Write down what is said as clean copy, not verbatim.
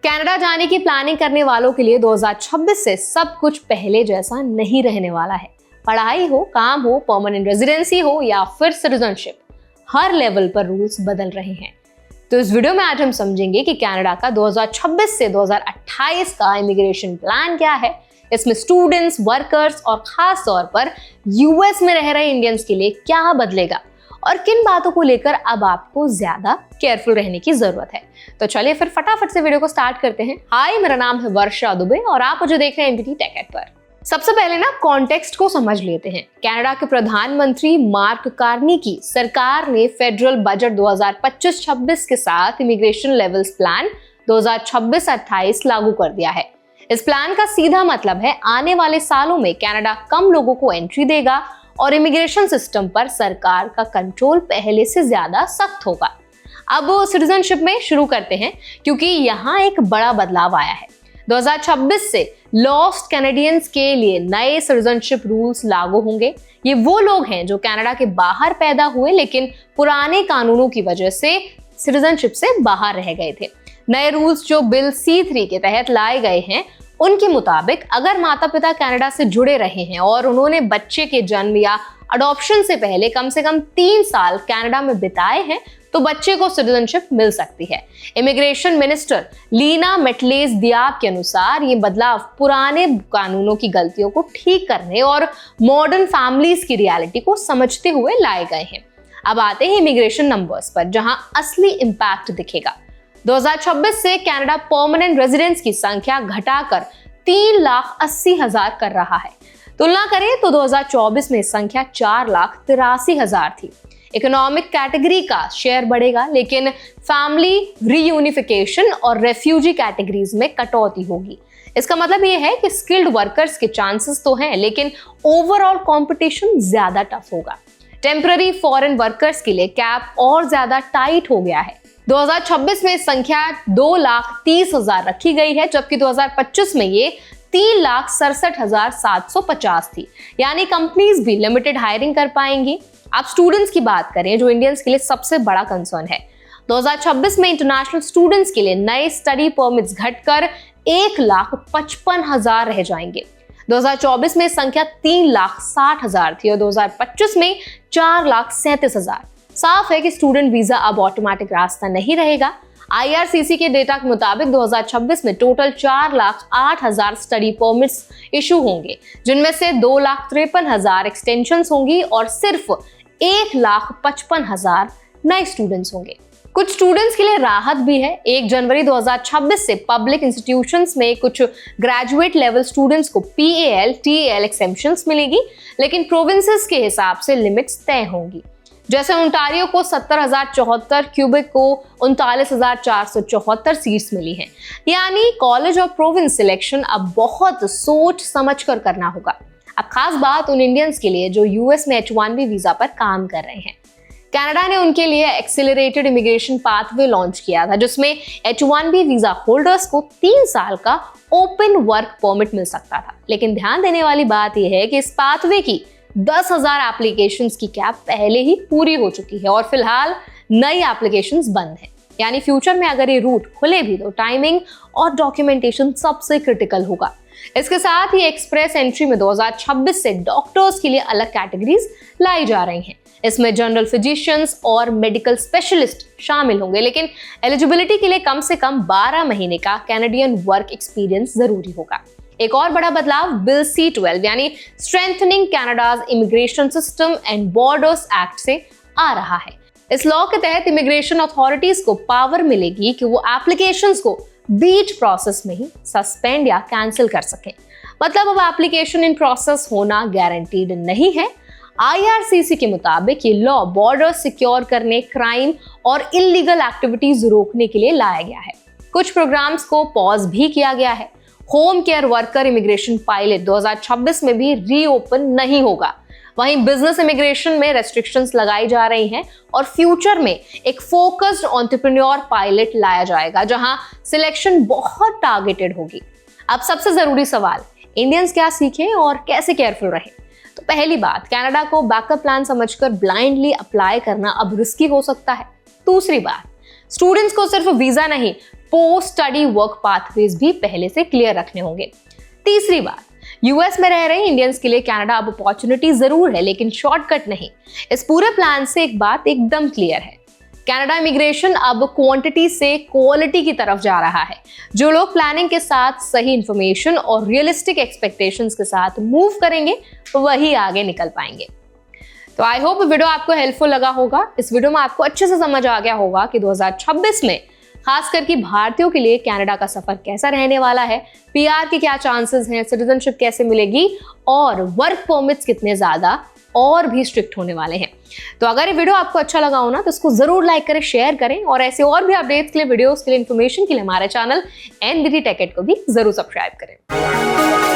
Canada जाने की planning करने वालों के लिए 2026 से सब कुछ पहले जैसा नहीं रहने वाला है। पढ़ाई हो, काम हो, परमानेंट रेजिडेंसी हो या फिर सिटीजनशिप, हर लेवल पर रूल्स बदल रहे हैं। तो इस वीडियो में आज हम समझेंगे कि कनाडा का 2026 से 2028 का इमिग्रेशन प्लान क्या है, इसमें स्टूडेंट्स, वर्कर्स और खास तौर पर यूएस में रह रहे इंडियंस के लिए क्या बदलेगा और किन बातों को लेकर अब आपको ज्यादा केयरफुल रहने की जरूरत है। तो चलिए फिर फटाफट से वीडियो को स्टार्ट करते हैं। हाय, मेरा नाम है वर्षा दुबे और आप मुझे देख रहे हैं एनडीटी टेक एड पर। सबसे पहले ना कॉन्टेक्स्ट को समझ लेते हैं। कनाडा के प्रधानमंत्री मार्क कार्नी की सरकार ने फेडरल बजट 2025-26 के साथ इमिग्रेशन लेवल्स प्लान 2026-28 लागू कर दिया है। इस प्लान का सीधा मतलब है आने वाले सालों में कनाडा कम लोगों को एंट्री देगा और इमिग्रेशन सिस्टम पर सरकार का कंट्रोल पहले से ज्यादा सख्त होगा। अब सिटीजनशिप में शुरू करते हैं क्योंकि यहाँ एक बड़ा बदलाव आया है। 2026 से लॉस्ट कैनेडियंस के लिए नए सिटीजनशिप रूल्स लागू होंगे। ये वो लोग हैं जो कनाडा के बाहर पैदा हुए लेकिन पुराने कानूनों की वजह से सिटीजनशिप से बाहर रह गए थे। नए रूल्स जो बिल C3 के तहत लाए गए हैं उनके मुताबिक अगर माता पिता कनाडा से जुड़े रहे हैं और उन्होंने बच्चे के जन्म या अडॉप्शन से पहले कम से कम 3 साल कनाडा में बिताए हैं तो बच्चे को सिटीजनशिप मिल सकती है। इमिग्रेशन मिनिस्टर लीना मेटलेस दियाब के अनुसार ये बदलाव पुराने कानूनों की गलतियों को ठीक करने और मॉडर्न फैमिलीज की रियलिटी को समझते हुए लाए गए हैं। अब आते हैं इमिग्रेशन नंबर्स पर, जहां असली इंपैक्ट दिखेगा। 2026 से कनाडा परमानेंट रेजिडेंट्स की संख्या घटाकर 3,80,000 कर रहा है। तुलना करें तो 2024 में संख्या 4,83,000 थी। इकोनॉमिक कैटेगरी का शेयर बढ़ेगा लेकिन फैमिली रीयूनिफिकेशन और रेफ्यूजी कैटेगरीज में कटौती होगी। इसका मतलब ये है कि स्किल्ड वर्कर्स के चांसेस तो हैं लेकिन ओवरऑल कंपटीशन ज्यादा टफ होगा। टेम्पररी फॉरेन वर्कर्स के लिए कैप और ज्यादा टाइट हो गया है। 2026 में संख्या 2,30,000 रखी गई है जबकि 2025 में ये 3,67,750 थी। यानी कंपनीज भी लिमिटेड हायरिंग कर पाएंगी। अब स्टूडेंट्स की बात करें जो इंडियंस के लिए सबसे बड़ा कंसर्न है। 2026 में इंटरनेशनल स्टूडेंट्स के लिए नए स्टडी परमिट्स घटकर 1,55,000 रह जाएंगे। 2024 में संख्या 3,60,000 थी और 2025 में 4,37,000। साफ है कि स्टूडेंट वीजा अब ऑटोमेटिक रास्ता नहीं रहेगा। IRCC के डेटा के मुताबिक 2026 में टोटल 4,08,000 स्टडी परमिट्स इशू होंगे, जिनमें से 2,53,000 एक्सटेंशंस होंगी और सिर्फ 1,55,000 नए स्टूडेंट्स होंगे। कुछ स्टूडेंट्स के लिए राहत भी है। 1 जनवरी 2026 से पब्लिक इंस्टीट्यूशंस में कुछ ग्रेजुएट लेवल स्टूडेंट्स को PAL, TAL एक्सेम्पशंस मिलेगी लेकिन प्रोविंसेस के हिसाब से लिमिट्स तय होंगी। जैसे ओंटारियो को 70,074, क्यूबेक को 39,474 सीट्स मिली हैं। यानी कॉलेज और प्रोविंस सिलेक्शन अब बहुत सोच समझ कर करना होगा। अब खास बात उन इंडियंस के लिए जो यूएस में H1B वीजा पर काम कर रहे हैं। कनाडा ने उनके लिए एक्सेलरेटेड इमिग्रेशन पाथवे लॉन्च किया था जिसमें H1B वीजा होल्डर्स को 3 साल का ओपन वर्क परमिट मिल सकता था। लेकिन ध्यान देने वाली बात यह है कि इस पाथवे की 10,000 एप्लीकेशंस की कैप पहले ही पूरी हो चुकी है और फिलहाल नई एप्लीकेशंस बंद हैं। यानी फ्यूचर में अगर ये रूट खुले भी तो टाइमिंग और डॉक्यूमेंटेशन सबसे क्रिटिकल होगा। इसके साथ ही एक्सप्रेस एंट्री में 2026 से डॉक्टर्स के लिए अलग कैटेगरीज लाई जा रही हैं। इसमें जनरल फिजिशियंस और मेडिकल स्पेशलिस्ट शामिल होंगे लेकिन एलिजिबिलिटी के लिए कम से कम 12 महीने का कैनेडियन वर्क एक्सपीरियंस जरूरी होगा। एक और बड़ा बदलाव बिल C12 यानी strengthening Canada's immigration system and borders act से आ रहा है। इस लॉ के तहत इमिग्रेशन अथॉरिटीज को पावर मिलेगी कि वो एप्लीकेशंस को बीच प्रोसेस में ही सस्पेंड या कैंसिल कर सकें। मतलब अब एप्लीकेशन इन प्रोसेस होना गारंटीड नहीं है। IRCC के मुताबिक ये लॉ बॉर्डर सिक्योर करने, क्राइम और इलीगल एक्टिविटीज रोकने के लिए लाया गया है। कुछ प्रोग्राम्स को पॉज भी किया गया है। Home care worker immigration pilot 2026 में भी रीओपन नहीं होगा। वहीं बिजनेस इमिग्रेशन में रेस्ट्रिक्शंस लगाई जा रही हैं और फ्यूचर में एक फोकस्ड एंटरप्रेन्योर पायलट लाया जाएगा जहां सिलेक्शन बहुत टारगेटेड होगी। अब सबसे जरूरी सवाल, इंडियंस क्या सीखें और कैसे केयरफुल रहें? तो पहली बात, कनाडा को बैकअप प्लान समझकर ब्लाइंडली अप्लाई करना अब रिस्की हो सकता है। दूसरी बात, स्टूडेंट्स को सिर्फ वीजा नहीं पोस्ट स्टडी वर्क पाथवेज भी पहले से क्लियर रखने होंगे। तीसरी बात, यूएस में रह रहे इंडियंस के लिए कनाडा अब अपॉर्चुनिटी जरूर है, लेकिन शॉर्टकट नहीं। इस पूरे प्लान से एक बात एकदम क्लियर है, कनाडा इमिग्रेशन अब क्वांटिटी से क्वालिटी की तरफ जा रहा है। जो लोग प्लानिंग के साथ सही इंफॉर्मेशन और रियलिस्टिक एक्सपेक्टेशंस के साथ मूव करेंगे वही आगे निकल पाएंगे। तो आई होप वीडियो आपको हेल्पफुल लगा होगा। इस वीडियो में आपको अच्छे से समझ आ गया होगा कि 2026 में खास करके भारतीयों के लिए कनाडा का सफर कैसा रहने वाला है, पीआर के क्या चांसेस हैं, सिटीजनशिप कैसे मिलेगी और वर्क परमिट्स कितने ज्यादा और भी स्ट्रिक्ट होने वाले हैं। तो अगर ये वीडियो आपको अच्छा लगा हो ना तो इसको जरूर लाइक करें, शेयर करें और ऐसे और भी अपडेट्स के लिए, वीडियोस के लिए, इन्फॉर्मेशन के लिए हमारे चैनल NDT Tech It को भी जरूर सब्सक्राइब करें।